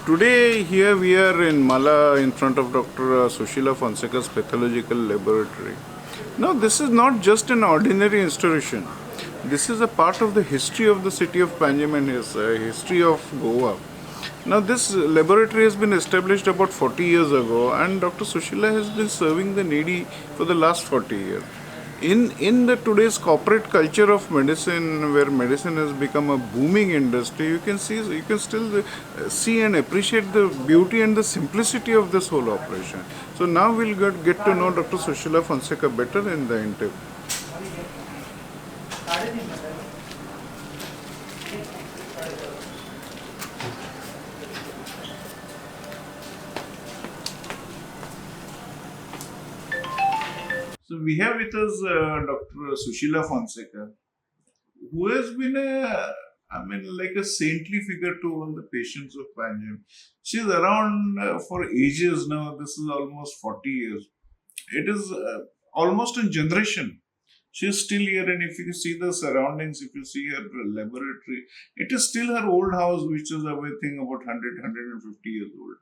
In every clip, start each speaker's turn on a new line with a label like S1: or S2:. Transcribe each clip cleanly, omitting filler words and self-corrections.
S1: Today here we are in Mala in front of Dr. Sushila Fonseca's pathological laboratory. Now this is not just an ordinary institution. This is a part of the history of the city of Panjim and history of Goa. Now this laboratory has been established about 40 years ago and Dr. Sushila has been serving the needy for the last 40 years. In the today's corporate culture of medicine, where medicine has become a booming industry, you can still see and appreciate the beauty and the simplicity of this whole operation. So now we'll get to know Dr. Sushila Fonseca better in the interview. So we have with us Dr. Sushila Fonseca, who has been like a saintly figure to all the patients of Panjim. She's around for ages now. This is almost 40 years. It is almost a generation. She is still here, and if you see the surroundings, if you see her laboratory, it is still her old house, which is everything about 100, years old.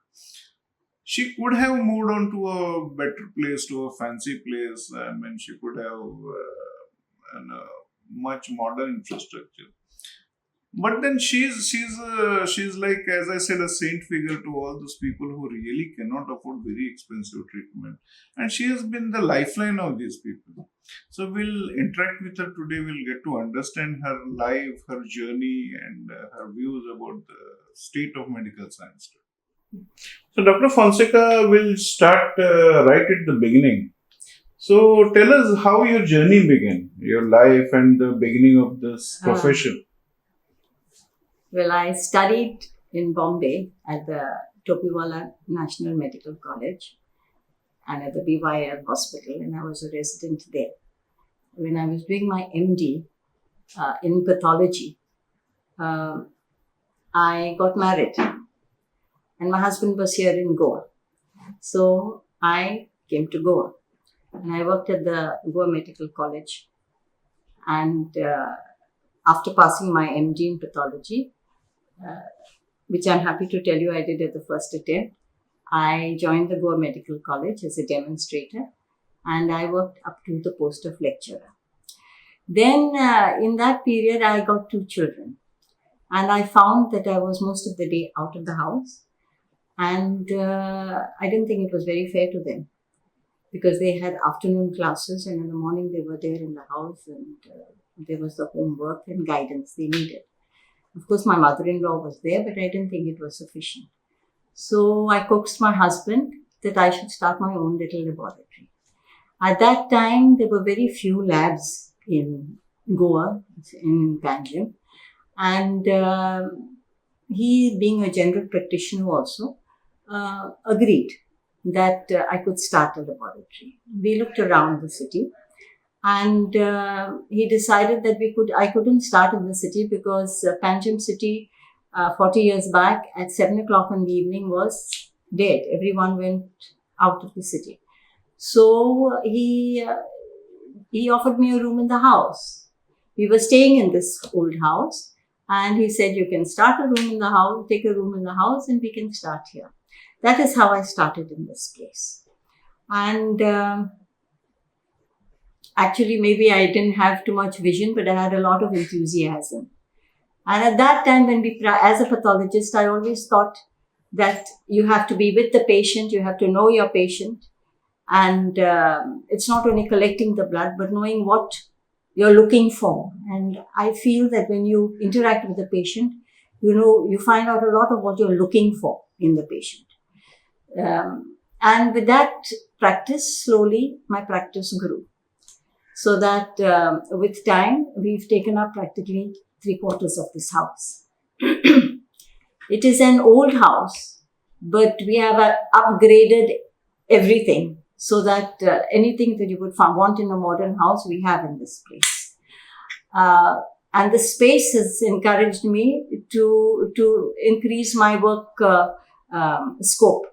S1: She could have moved on to a better place, to a fancy place. I mean, she could have much modern infrastructure. But then she's like, as I said, a saint figure to all those people who really cannot afford very expensive treatment, and she has been the lifeline of these people. So we'll interact with her today. We'll get to understand her life, her journey, and her views about the state of medical science. So Dr. Fonseca will start right at the beginning. So tell us how your journey began, your life, and the beginning of this profession.
S2: Well, I studied in Bombay at the Topiwala National Medical College and at the BYL Hospital, and I was a resident there. When I was doing my MD in pathology, I got married, and my husband was here in Goa. So I came to Goa, and I worked at the Goa Medical College. And after passing my MD in pathology, which I'm happy to tell you I did at the first attempt, I joined the Goa Medical College as a demonstrator, and I worked up to the post of lecturer. Then in that period, I got 2 children, and I found that I was most of the day out of the house, and I didn't think it was very fair to them because they had afternoon classes, and in the morning they were there in the house, and there was the homework and guidance they needed. Of course, my mother-in-law was there, but I didn't think it was sufficient. So I coaxed my husband that I should start my own little laboratory. At that time, there were very few labs in Goa, in Panjim. And he, being a general practitioner also, agreed that I could start a laboratory. We looked around the city, and he decided that I couldn't start in the city because Panjim city 40 years back at 7 o'clock in the evening was dead. Everyone went out of the city. So he offered me a room in the house. We were staying in this old house, and he said, you can start a room in the house, take a room in the house, and we can start here. That is how I started in this place. And actually, maybe I didn't have too much vision, but I had a lot of enthusiasm. And at that time, as a pathologist, I always thought that you have to be with the patient, you have to know your patient. And it's not only collecting the blood, but knowing what you're looking for. And I feel that when you interact with the patient, you find out a lot of what you're looking for in the patient. And with that practice, slowly my practice grew. So that with time, we've taken up practically 3/4 of this house. It is an old house, but we have upgraded everything so that anything that you would want in a modern house, we have in this place. And the space has encouraged me to increase my work scope.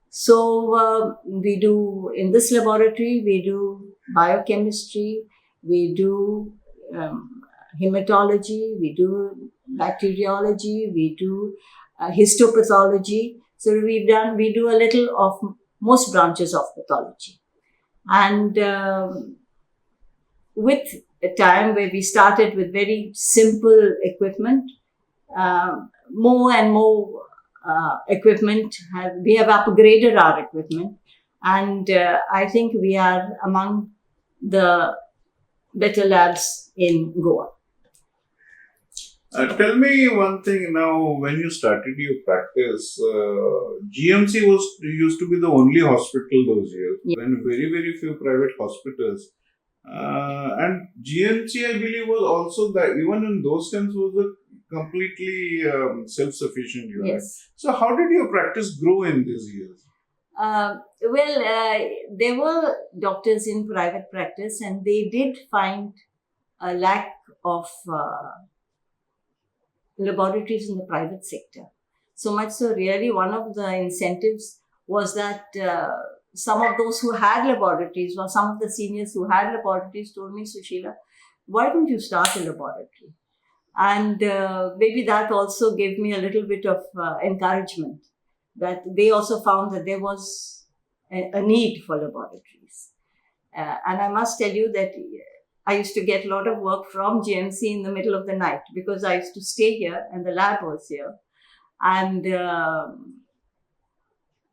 S2: So we do, in this laboratory, we do biochemistry, we do hematology, we do bacteriology, we do histopathology. So we do a little of most branches of pathology. And with a time where we started with very simple equipment, more and more equipment, we have upgraded our equipment. And I think we are among the better labs in Goa.
S1: Tell me one thing now. When you started your practice, GMC used to be the only hospital those years.
S2: Yeah.
S1: When very few private hospitals, and GMC I believe was also that even in those times was a completely self-sufficient unit.
S2: Yes.
S1: So how did your practice grow in these years?
S2: There were doctors in private practice, and they did find a lack of laboratories in the private sector. So much so, really, one of the incentives was that some of those who had laboratories, or some of the seniors who had laboratories, told me, Sushila, why don't you start a laboratory? And maybe that also gave me a little bit of encouragement, that they also found that there was a need for laboratories. And I must tell you that I used to get a lot of work from GMC in the middle of the night, because I used to stay here and the lab was here. And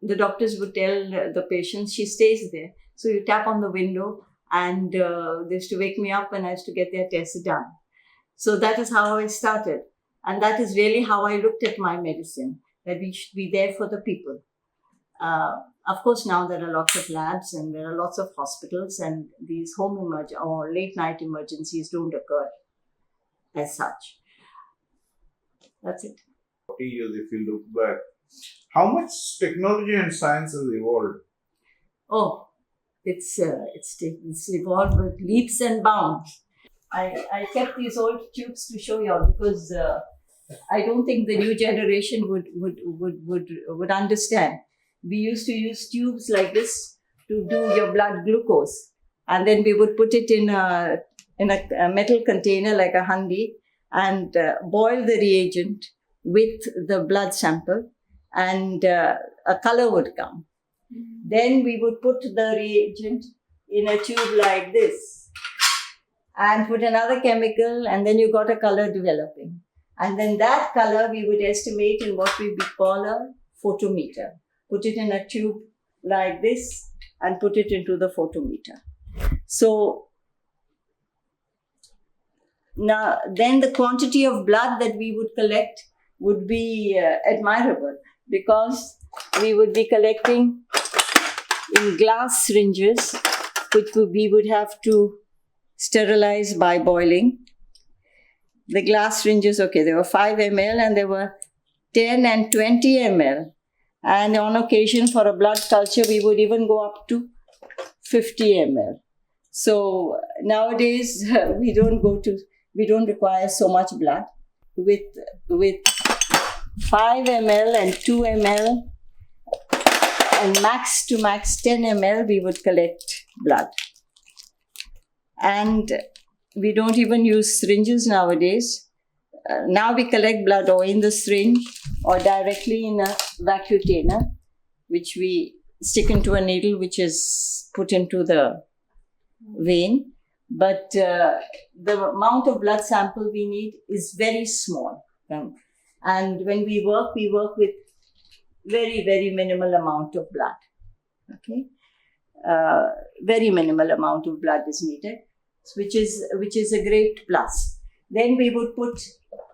S2: the doctors would tell the patients, she stays there. So you tap on the window, and they used to wake me up and I used to get their tests done. So that is how I started. And that is really how I looked at my medicine, that we should be there for the people. Of course, now there are lots of labs and there are lots of hospitals, and these home or late night emergencies don't occur as such. That's it.
S1: 40 years, if you look back, how much technology and science has evolved?
S2: Oh, it's evolved with leaps and bounds. I kept these old tubes to show you all, because I don't think the new generation would understand. We used to use tubes like this to do your blood glucose, and then we would put it in a metal container like a handi, and boil the reagent with the blood sample, and a color would come. Then we would put the reagent in a tube like this and put another chemical, and then you got a color developing. And then that color we would estimate in what we call a photometer. Put it in a tube like this and put it into the photometer. So now then the quantity of blood that we would collect would be admirable, because we would be collecting in glass syringes, which we would have to sterilize by boiling. The glass syringes, okay, there were 5 ml and there were 10 and 20 ml. And on occasion for a blood culture, we would even go up to 50 ml. So nowadays, we don't require so much blood. With 5 ml and 2 ml and max 10 ml, we would collect blood. And we don't even use syringes nowadays. Now we collect blood or in the syringe or directly in a vacutainer, which we stick into a needle which is put into the vein. But the amount of blood sample we need is very small. And when we work with very minimal amount of blood. Okay, very minimal amount of blood is needed, which is a great plus. Then we would put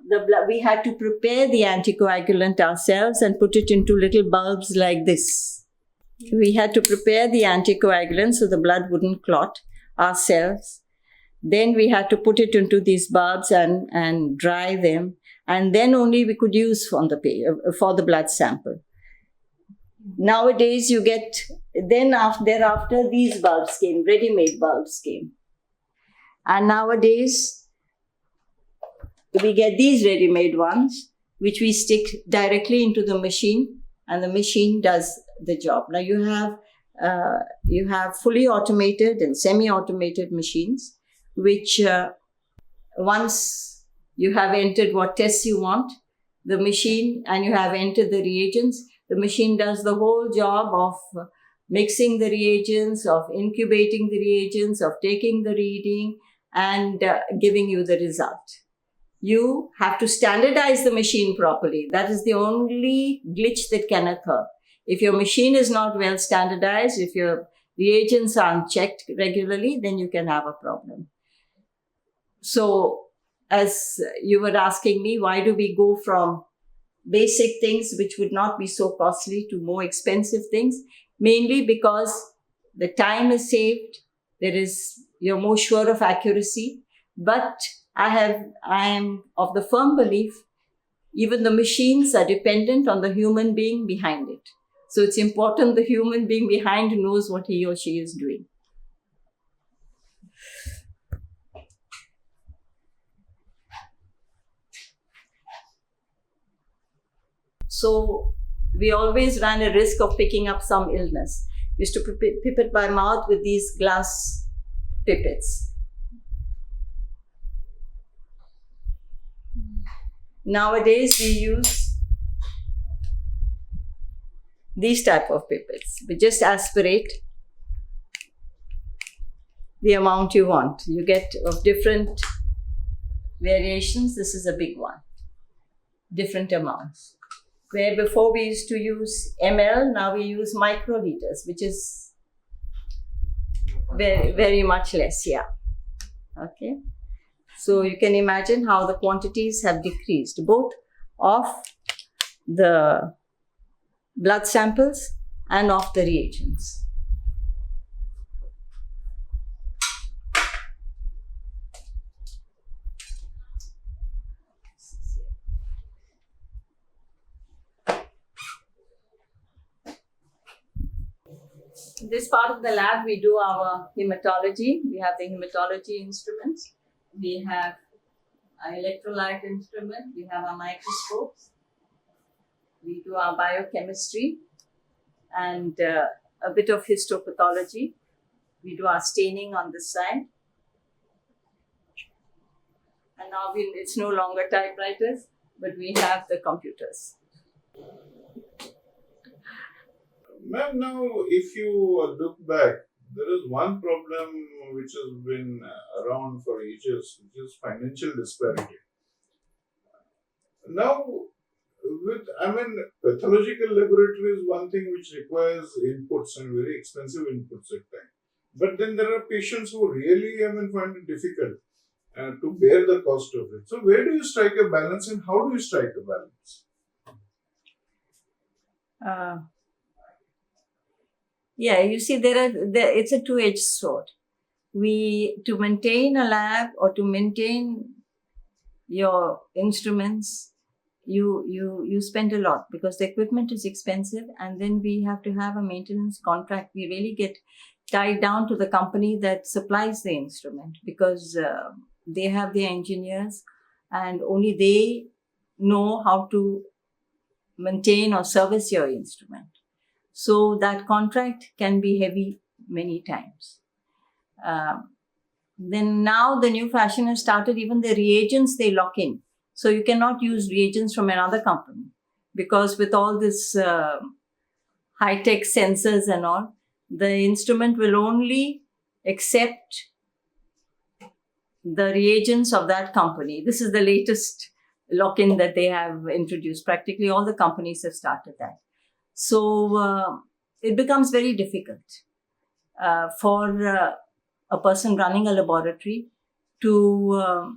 S2: the blood. We had to prepare the anticoagulant ourselves and put it into little bulbs like this. We had to prepare the anticoagulant so the blood wouldn't clot ourselves. Then we had to put it into these bulbs and dry them, and then only we could use for the blood sample. Nowadays, thereafter these bulbs came, ready-made bulbs came. And nowadays, we get these ready-made ones, which we stick directly into the machine, and the machine does the job. Now you have fully automated and semi-automated machines, which once you have entered what tests you want, the machine and you have entered the reagents, the machine does the whole job of mixing the reagents, of incubating the reagents, of taking the reading and giving you the result. You have to standardize the machine properly. That is the only glitch that can occur. If your machine is not well standardized, if your reagents aren't checked regularly, then you can have a problem. So, as you were asking me, why do we go from basic things which would not be so costly to more expensive things? Mainly because the time is saved, you're more sure of accuracy. But I am of the firm belief, even the machines are dependent on the human being behind it. So it's important the human being behind knows what he or she is doing. So we always ran a risk of picking up some illness. We used to pipette by mouth with these glass pipettes. Nowadays we use these type of pipettes. We just aspirate the amount you want. You get of different variations. This is a big one. Different amounts. Where before we used to use ml, now we use microliters, which is very, very much less, yeah. Okay. So you can imagine how the quantities have decreased, both of the blood samples and of the reagents. In this part of the lab, we do our hematology. We have the hematology instruments. We have our electrolyte instrument. We have our microscopes. We do our biochemistry and a bit of histopathology. We do our staining on this side. And now it's no longer typewriters, but we have the computers.
S1: Ma'am, now if you look back, there is one problem which has been around for ages, which is financial disparity. Now, pathological laboratory is one thing which requires inputs and very expensive inputs at times. But then there are patients who really, find it difficult to bear the cost of it. So where do you strike a balance and how do you strike a balance?
S2: Yeah, you see, it's a two-edged sword. To maintain a lab or to maintain your instruments, you spend a lot because the equipment is expensive, and then we have to have a maintenance contract. We really get tied down to the company that supplies the instrument because they have their engineers and only they know how to maintain or service your instrument. So that contract can be heavy many times. Then now the new fashion has started, even the reagents they lock in. So you cannot use reagents from another company because with all this high-tech sensors and all, the instrument will only accept the reagents of that company. This is the latest lock-in that they have introduced. Practically all the companies have started that. So it becomes very difficult for a person running a laboratory to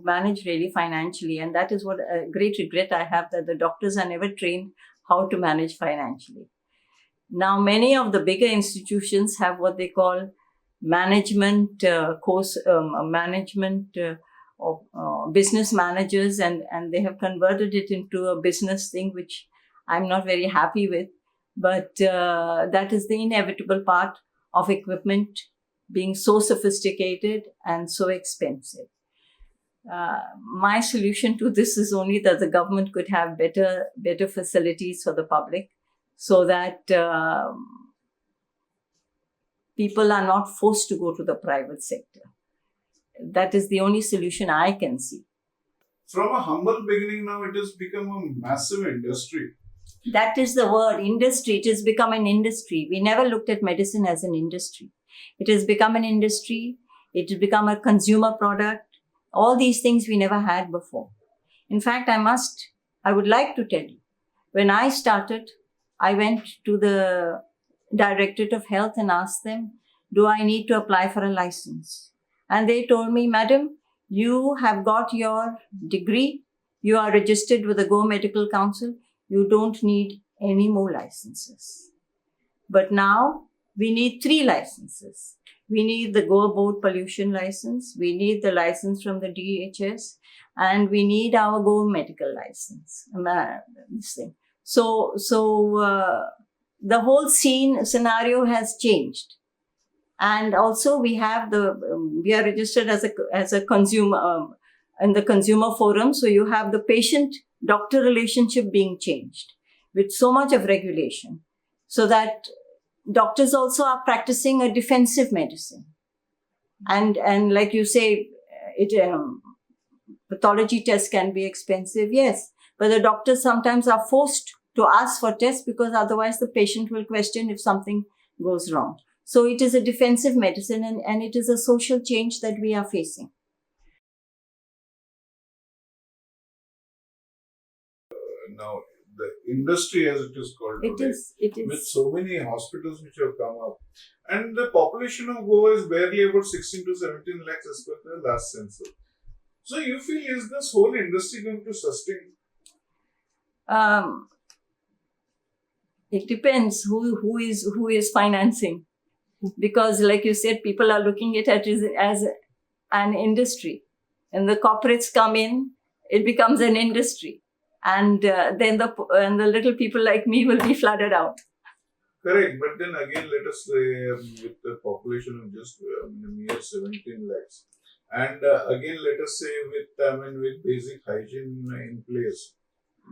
S2: manage really financially, and that is what a great regret I have, that the doctors are never trained how to manage financially. Now, many of the bigger institutions have what they call management business managers, and they have converted it into a business thing, which I'm not very happy with. But that is the inevitable part of equipment being so sophisticated and so expensive. My solution to this is only that the government could have better facilities for the public so that people are not forced to go to the private sector. That is the only solution I can see.
S1: from a humble beginning, now it has become a massive industry.
S2: That is the word, industry. It has become an industry. We never looked at medicine as an industry. It has become an industry. It has become a consumer product. All these things we never had before. In fact, I would like to tell you, when I started, I went to the Directorate of Health and asked them, do I need to apply for a license? And they told me, Madam, you have got your degree. You are registered with the Goa Medical Council. You don't need any more licenses. But now we need 3 licenses. We need the Goa Board Pollution License. We need the license from the DHS. And we need our Goa Medical License. This thing. So the whole scenario has changed. And also we are registered as a consumer in the consumer forum. So you have the patient-doctor relationship being changed with so much of regulation, so that doctors also are practicing a defensive medicine. And like you say, pathology tests can be expensive, yes, but the doctors sometimes are forced to ask for tests because otherwise the patient will question if something goes wrong. So it is a defensive medicine, and it is a social change that we are facing.
S1: Now, the industry, as it is called today, with so many hospitals which have come up, and the population of Goa is barely about 16 to 17 lakhs as per the last census. So you feel, is this whole industry going to sustain?
S2: It depends who is financing, because like you said, people are looking at it as an industry, and the corporates come in, it becomes an industry, and then the little people like me will be flooded out.
S1: Correct, but then again, let us say with the population of just mere 17 lakhs, and again, let us say with basic hygiene in place,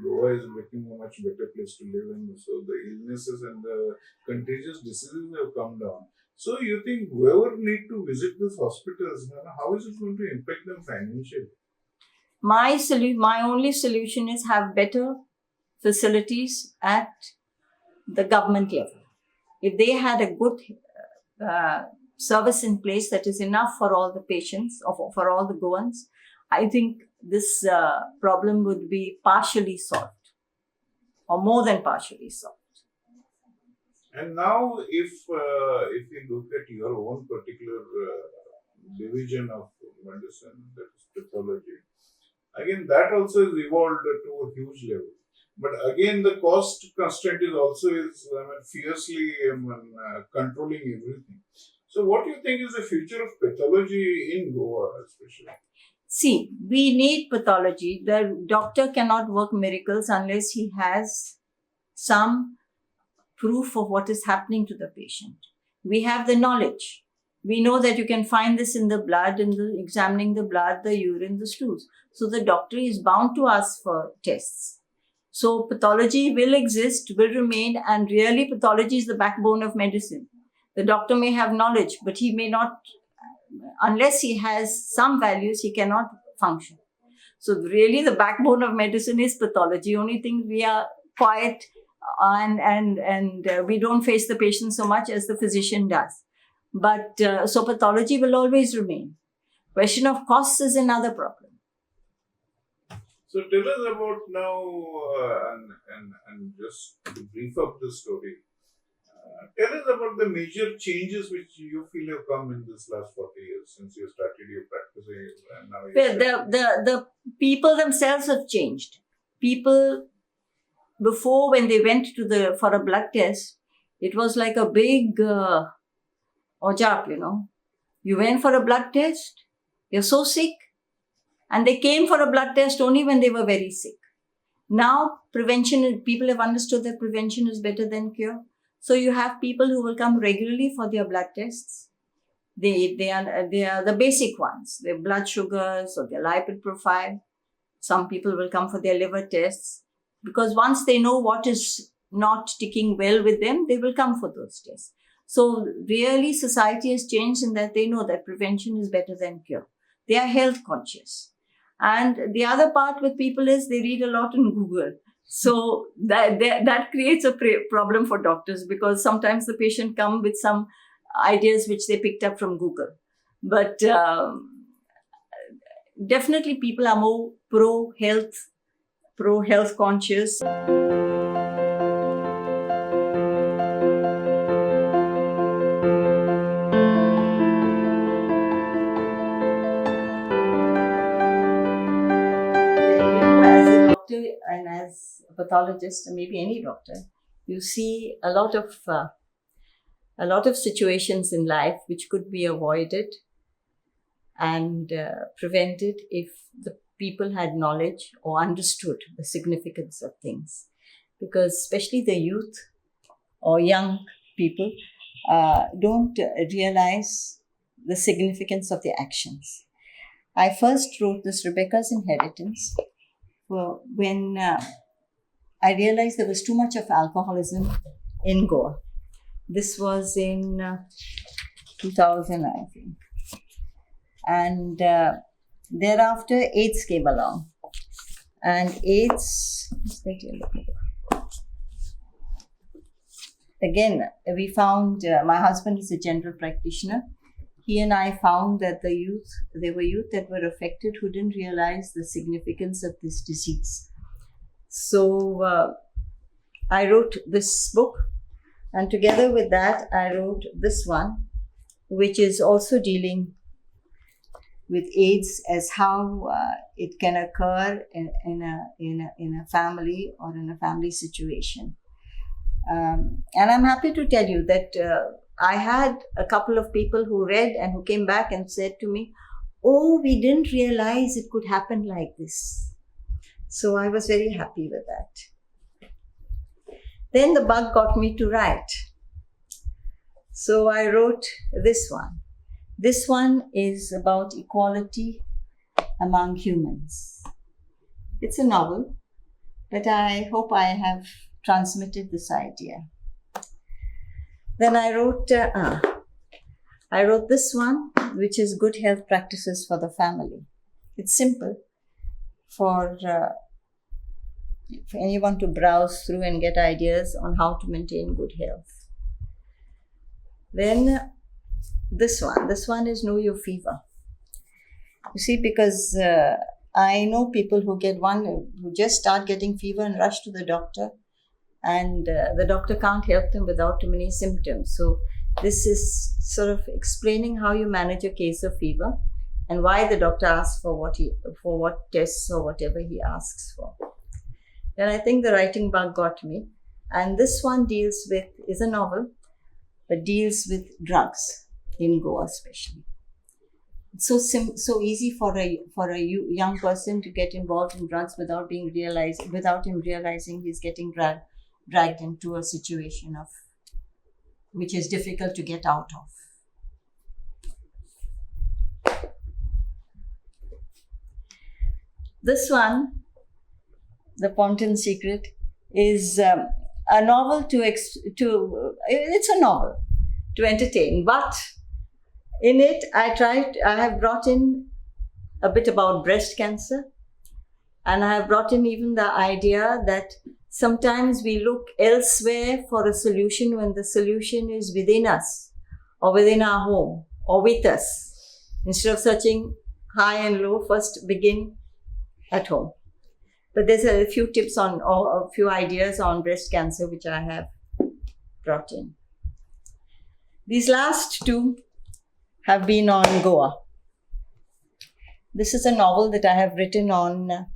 S1: Goa is becoming a much better place to live in. So the illnesses and the contagious diseases have come down. So you think whoever need to visit these hospitals, how is it going to impact them financially?
S2: My only solution is have better facilities at the government level. If they had a good service in place that is enough for all the patients, or for all the Goans, I think this problem would be partially solved, or more than partially solved.
S1: And now, if you look at your own particular division of medicine, that is pathology, again that also is evolved to a huge level. But again, the cost constraint is also fiercely controlling everything. So, what do you think is the future of pathology in Goa, especially?
S2: See, we need pathology. The doctor cannot work miracles unless he has some proof of what is happening to the patient. We have the knowledge. We know that you can find this in the blood, examining the blood, the urine, the stools. So the doctor is bound to ask for tests. So pathology will exist, will remain, and really pathology is the backbone of medicine. The doctor may have knowledge, but he may not, unless he has some values, he cannot function. So really the backbone of medicine is pathology. Only thing, we are quiet and we don't face the patient so much as the physician does. But so pathology will always remain. Question of costs is another problem.
S1: So tell us about now, and just to brief up the story, tell us about the major changes which you feel have come in this last 40 years since you started your practicing. And now
S2: the people themselves have changed. People, before, when they went for a blood test, it was like a big ojap, You went for a blood test, you're so sick, and they came for a blood test only when they were very sick. Now, people have understood that prevention is better than cure. So you have people who will come regularly for their blood tests. They are the basic ones, their blood sugars or their lipid profile. Some people will come for their liver tests, because once they know what is not ticking well with them, they will come for those tests. So really society has changed in that they know that prevention is better than cure. They are health conscious. And the other part with people is they read a lot on Google. So that creates a problem for doctors, because sometimes the patient come with some ideas which they picked up from Google. But definitely people are more pro-health conscious. As a doctor and as a pathologist, or maybe any doctor, you see a lot of situations in life which could be avoided and prevented if the people had knowledge or understood the significance of things. Because especially the youth or young people don't realize the significance of their actions. I first wrote this Rebecca's Inheritance when I realized there was too much of alcoholism in Goa. This was in 2000, I think. And thereafter, AIDS came along. And AIDS, again, we found, my husband is a general practitioner. He and I found that there were youth that were affected who didn't realize the significance of this disease. So I wrote this book, and together with that, I wrote this one, which is also dealing with AIDS as how it can occur in a family or in a family situation. And I'm happy to tell you that I had a couple of people who read and who came back and said to me, "Oh, we didn't realize it could happen like this." So I was very happy with that. Then the bug got me to write. So I wrote this one. This one is about equality among humans. It's a novel, but I hope I have transmitted this idea. Then I wrote this one, which is good health practices for the family. It's simple for anyone to browse through and get ideas on how to maintain good health. Then this one is Know Your Fever. You see, because I know people who just start getting fever and rush to the doctor, and the doctor can't help them without too many symptoms. So this is sort of explaining how you manage a case of fever and why the doctor asks for what tests or whatever he asks for. Then I think the writing bug got me. And this one is a novel, but deals with drugs in Goa especially. It's so easy for a young person to get involved in drugs without him realizing he's getting dragged into a situation which is difficult to get out of. This one, The Ponton Secret, is a novel it's a novel to entertain, but in it I have brought in a bit about breast cancer, and I have brought in even the idea that sometimes we look elsewhere for a solution when the solution is within us or within our home or with us. Instead of searching high and low, first begin at home. But there's a few tips or a few ideas on breast cancer which I have brought in. These last two have been on Goa. This is a novel that I have written on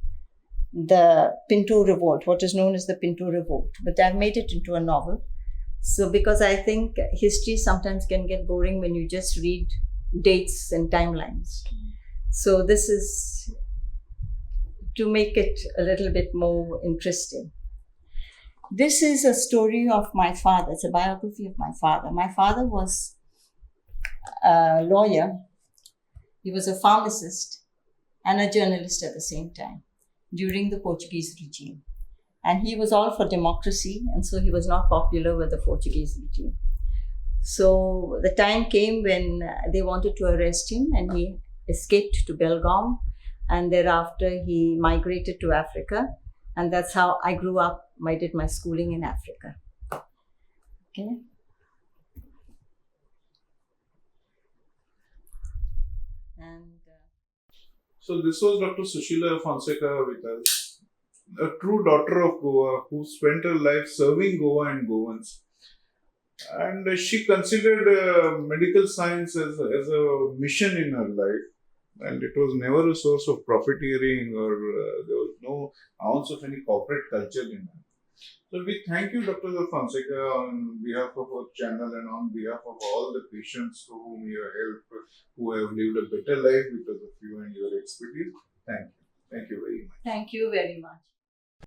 S2: the Pinto Revolt, what is known as the Pinto Revolt, but I've made it into a novel. So because I think history sometimes can get boring when you just read dates and timelines. So this is to make it a little bit more interesting. This is a story of my father. It's a biography of my father. My father was a lawyer. He was a pharmacist and a journalist at the same time during the Portuguese regime. And he was all for democracy, and so he was not popular with the Portuguese regime. So the time came when they wanted to arrest him, and he escaped to Belgaum and thereafter he migrated to Africa, and that's how I grew up. I did my schooling in Africa. Okay. And
S1: So this was Dr. Sushila Fonseca with us, a true daughter of Goa who spent her life serving Goa and Goans. And she considered medical science as a mission in her life. And it was never a source of profiteering, or there was no ounce of any corporate culture in it. So we thank you, Dr. Fonseca, on behalf of our channel and on behalf of all the patients to whom you have helped, who have lived a better life because of you and your expertise. Thank you. Thank you very much.
S2: thank you very much.